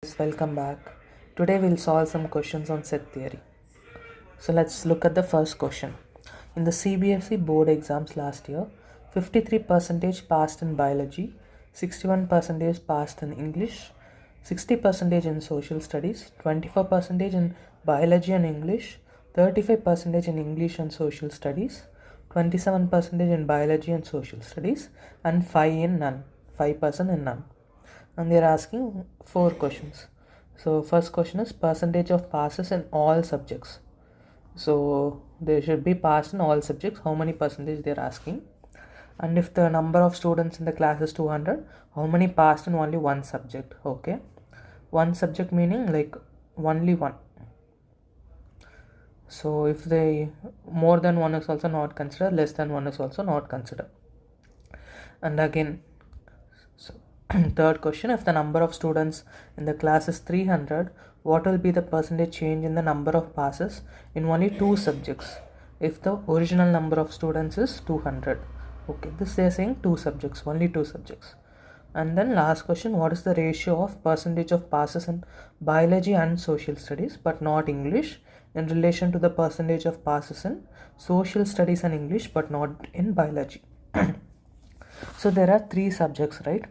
Welcome back. Today we'll solve some questions on set theory. So let's look at the first question. In the CBSE board exams last year, 53% passed in biology, 61% passed in English, 60% in social studies, 24% in biology and English, 35% in English and social studies, 27% in biology and social studies, and 5 in none. 5% in none. And they're asking 4 questions. So first question is percentage of passes in all subjects. So they should be passed in all subjects. How many percentage they're asking? And if the number of students in the class is 200, how many passed in only one subject? Okay, one subject meaning like only one. So if they more than one is also not considered, less than one is also not considered. And again, so third question, if the number of students in the class is 300, what will be the percentage change in the number of passes in only two subjects if the original number of students is 200? Okay, this they are saying two subjects, only two subjects. And then last question, what is the ratio of percentage of passes in biology and social studies but not English in relation to the percentage of passes in social studies and English but not in biology? So there are three subjects, right?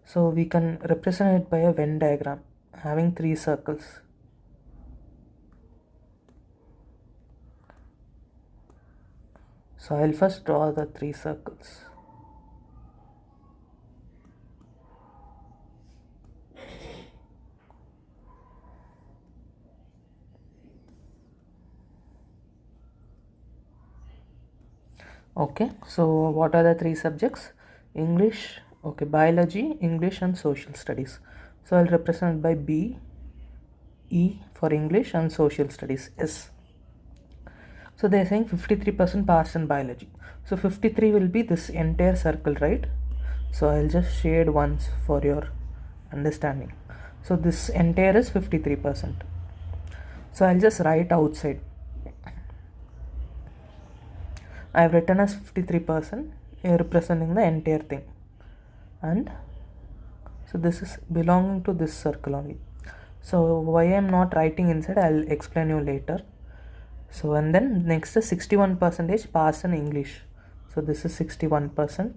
So we can represent it by a Venn diagram having three circles. So I'll first draw the three circles. Okay, so what are the three subjects? English, okay, biology, English and social studies. So I'll represent by B, E for English and social studies, S. So they're saying 53% passed in biology. So 53 will be this entire circle, right? So I'll just shade once for your understanding. So this entire is 53%. So I'll just write outside. I have written as 53% representing the entire thing. And so this is belonging to this circle only. So why I am not writing inside, I'll explain you later. So and then next is 61% passed in English. So this is 61%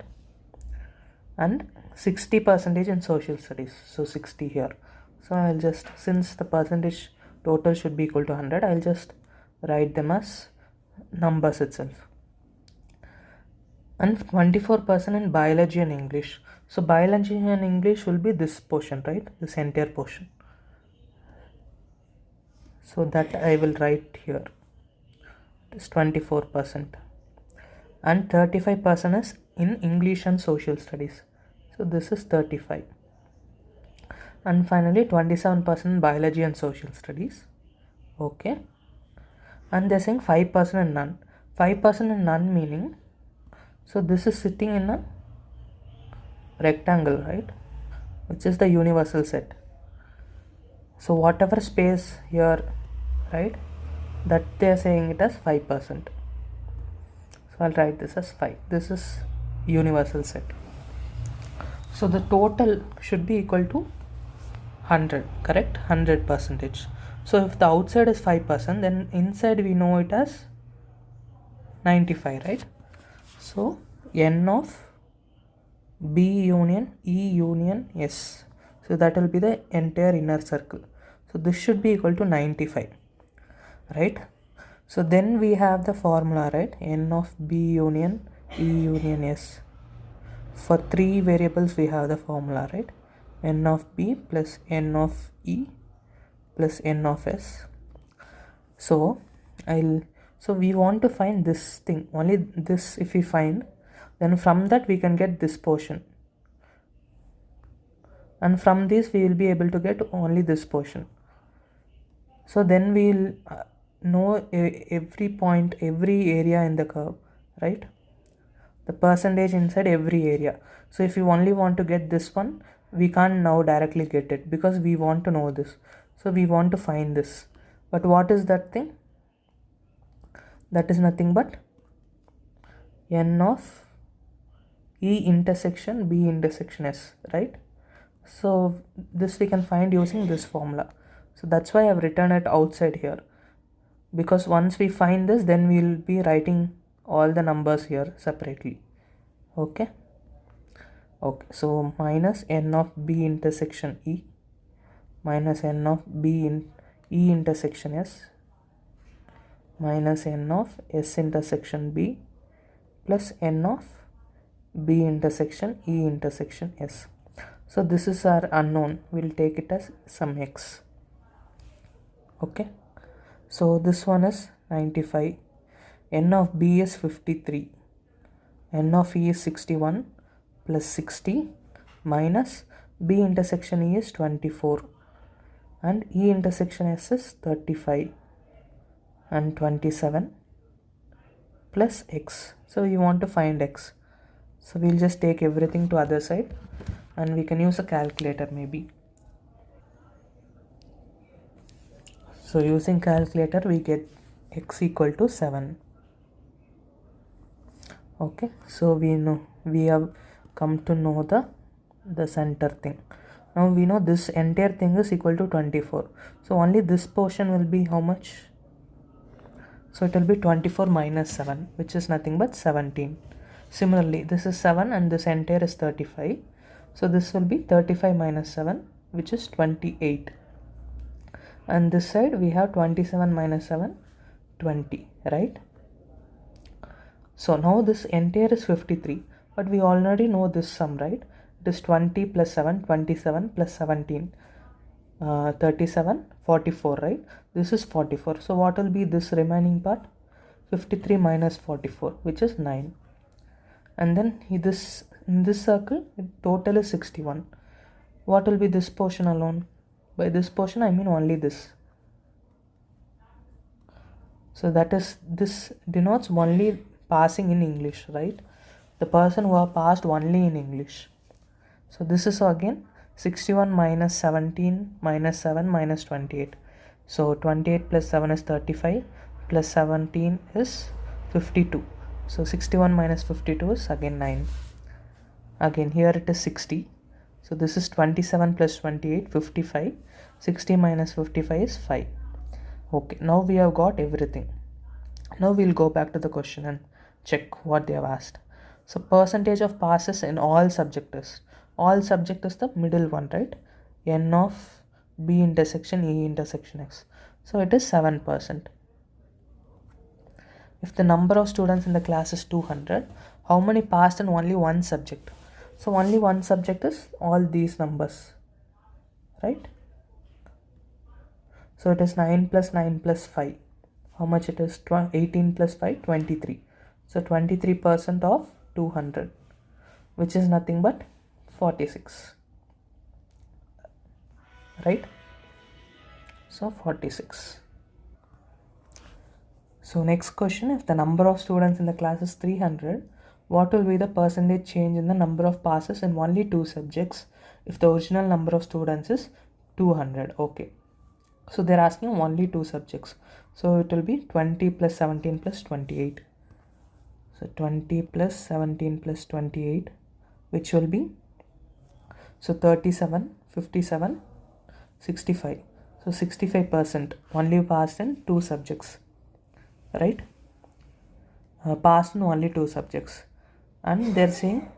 and 60% in social studies. So 60 here. So I'll just, since the percentage total should be equal to 100, I'll just write them as numbers itself. And 24% in biology and English. So biology and English will be this portion, right? This entire portion. So that I will write here. It is 24%. And 35% is in English and social studies. So this is 35. And finally 27% biology and social studies. Okay. And they're saying 5% in none. 5% in none meaning, so this is sitting in a rectangle, right? Which is the universal set. So whatever space here, right, that they are saying it as 5%. So I'll write this as 5. This is universal set. So the total should be equal to 100, correct? 100%. So if the outside is 5%, then inside we know it as 95, right? So n of B union E union S. So that will be the entire inner circle. So this should be equal to 95, right? So then we have the formula, right? N of B union E union S. For three variables we have the formula, right? N of B plus N of E plus N of S. So we want to find this thing, only this. If we find, then from that we can get this portion, and from this we will be able to get only this portion. So then we'll know every point, every area in the curve, right? The percentage inside every area. So if you only want to get this one, we can't now directly get it because we want to know this. So we want to find this. But what is that thing? That is nothing but N of E intersection B intersection S, right? So this we can find using this formula. So that's why I've written it outside here, because once we find this, then we'll be writing all the numbers here separately. Okay. So minus n of b intersection e minus n of b in e intersection s minus n of s intersection b plus n of b intersection e intersection s. So this is our unknown. We'll take it as some x. Okay. So this one is 95. N of b is 53. N of e is 61 plus 60 minus b intersection e is 24 and e intersection s is 35 and 27 plus x. So we want to find x. So we'll just take everything to other side and we can use a calculator maybe. So using calculator we get x equal to 7. Okay, so we have come to know the center thing. Now we know this entire thing is equal to 24. So only this portion will be how much? So it will be 24 minus 7, which is nothing but 17. Similarly, this is 7 and this entire is 35. So this will be 35 minus 7, which is 28. And this side we have 27 minus 7, 20, right? So now this entire is 53, but we already know this sum, right? It is 20 plus 7, 27 plus 17, 37, 44, right? This is 44. So what will be this remaining part? 53 minus 44, which is 9. And then in this circle, total is 61. What will be this portion alone? By this portion, I mean only this. So that is, this denotes only passing in English, right? The person who have passed only in English. So this is again 61 minus 17 minus 7 minus 28. So 28 plus 7 is 35 plus 17 is 52. So 61 minus 52 is again 9. Again here it is 60. So this is 27 plus 28, 55. 60 minus 55 is 5. Okay, now we have got everything. Now we'll go back to the question and check what they have asked. So percentage of passes in all subjects. All subject is the middle one, right? N of B intersection E intersection X. So it is 7%. If the number of students in the class is 200, how many passed in only one subject? So only one subject is all these numbers, right? So it is 9 plus 9 plus 5. How much it is? 18 plus 5, 23. So 23% of 200, which is nothing but 46, right? So 46. So next question, if the number of students in the class is 300, what will be the percentage change in the number of passes in only two subjects if the original number of students is 200? Okay. So they're asking only two subjects. So it will be 20 plus 17 plus 28. So 20 plus 17 plus 28, which will be, so 37, 57, 65. So 65% only passed in two subjects, right? Passed in only two subjects. And they're saying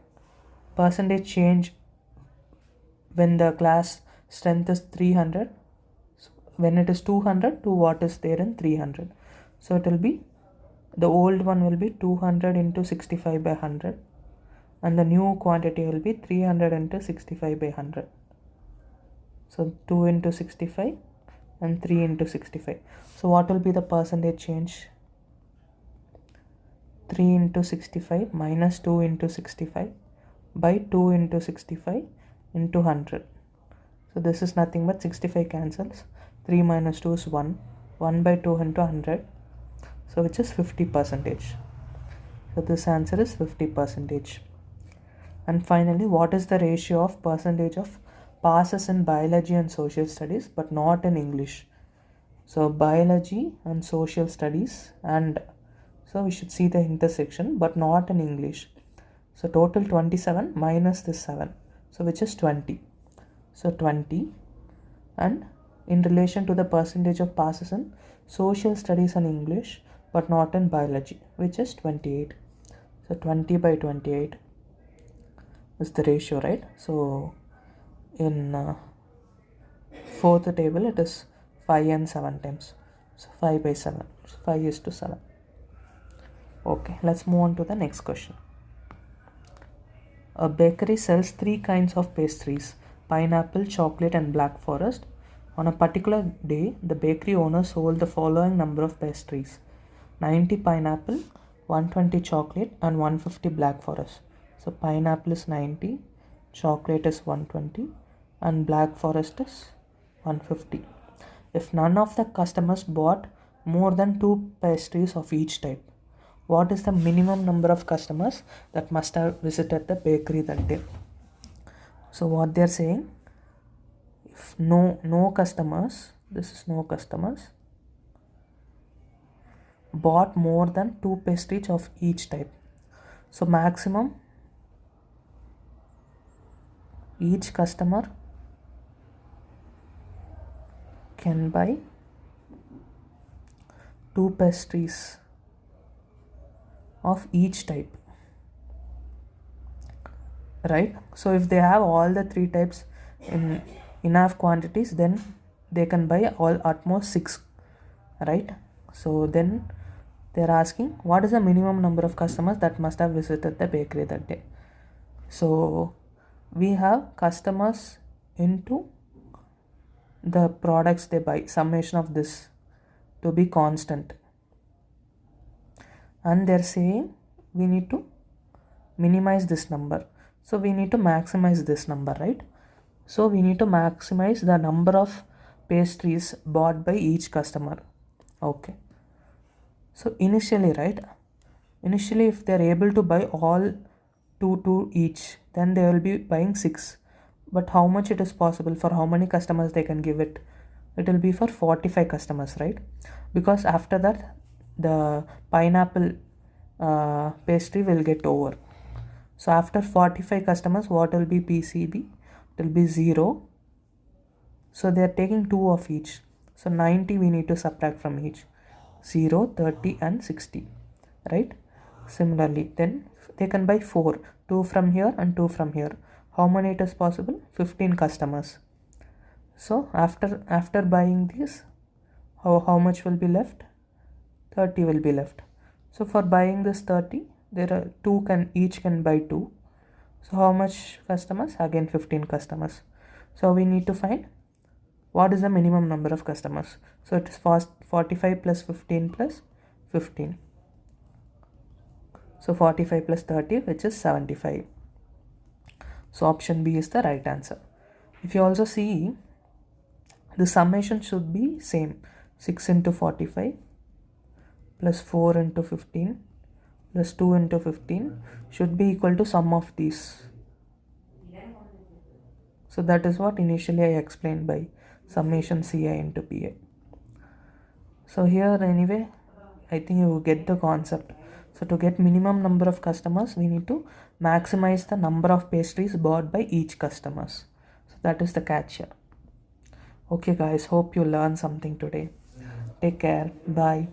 percentage change when the class strength is 300. When it is 200 to what is there in 300. So it will be, the old one will be 200 into 65 by 100 and the new quantity will be 300 into 65 by 100. So 2 into 65 and 3 into 65. So what will be the percentage change? 3 into 65 minus 2 into 65 by 2 into 65 into 100. So this is nothing but 65 cancels. 3 minus 2 is 1. 1 by 2 into 100. So which is 50%. So this answer is 50%. And finally, what is the ratio of percentage of passes in biology and social studies but not in English? So biology and social studies, and so we should see the intersection but not in English. So total 27 minus this 7. So which is 20. so 20, and in relation to the percentage of passes in social studies and English but not in biology, which is 28. So 20 by 28 is the ratio, right? So in fourth table it is 5 and 7 times, so 5 by 7, so 5 is to 7. Okay, let's move on to the next question. A bakery sells 3 kinds of pastries: pineapple, chocolate, and black forest. On a particular day, the bakery owner sold the following number of pastries: 90 pineapple, 120 chocolate, and 150 black forest. So pineapple is 90, chocolate is 120, and black forest is 150. If none of the customers bought more than 2 pastries of each type, what is the minimum number of customers that must have visited the bakery that day? So what they are saying, if no customers, this is no customers, bought more than 2 pastries of each type. So maximum each customer can buy 2 pastries of each type, right? So if they have all the 3 types in enough quantities, then they can buy all at most 6, right? So then they're asking what is the minimum number of customers that must have visited the bakery that day. So we have customers into the products they buy, summation of this to be constant, and they're saying we need to minimize this number, so we need to maximize this number, right? So we need to maximize the number of pastries bought by each customer. Okay, so initially, right, initially if they're able to buy all 2 each, then they will be buying 6. But how much it is possible, for how many customers they can give it? It will be for 45 customers, right? Because after that the pineapple pastry will get over. So after 45 customers, what will be PCB? It will be 0. So they are taking 2 of each. So 90 we need to subtract from each. 0, 30 and 60, right? Similarly, then they can buy 4. 2 from here and 2 from here. How many it is possible? 15 customers. So after buying this, how much will be left? 30 will be left. So for buying this 30, there are 2 can each can buy 2. So how much customers? Again 15 customers. So we need to find what is the minimum number of customers. So it is 45 plus 15 plus 15. So 45 plus 30, which is 75. So option B is the right answer. If you also see, the summation should be same. 6 into 45 plus 4 into 15 plus 2 into 15 should be equal to sum of these. So that is what initially I explained by summation Ci into Pi. So here anyway, I think you get the concept. So to get minimum number of customers, we need to maximize the number of pastries bought by each customers. So that is the catch here. Okay guys, hope you learned something today. Take care. Bye.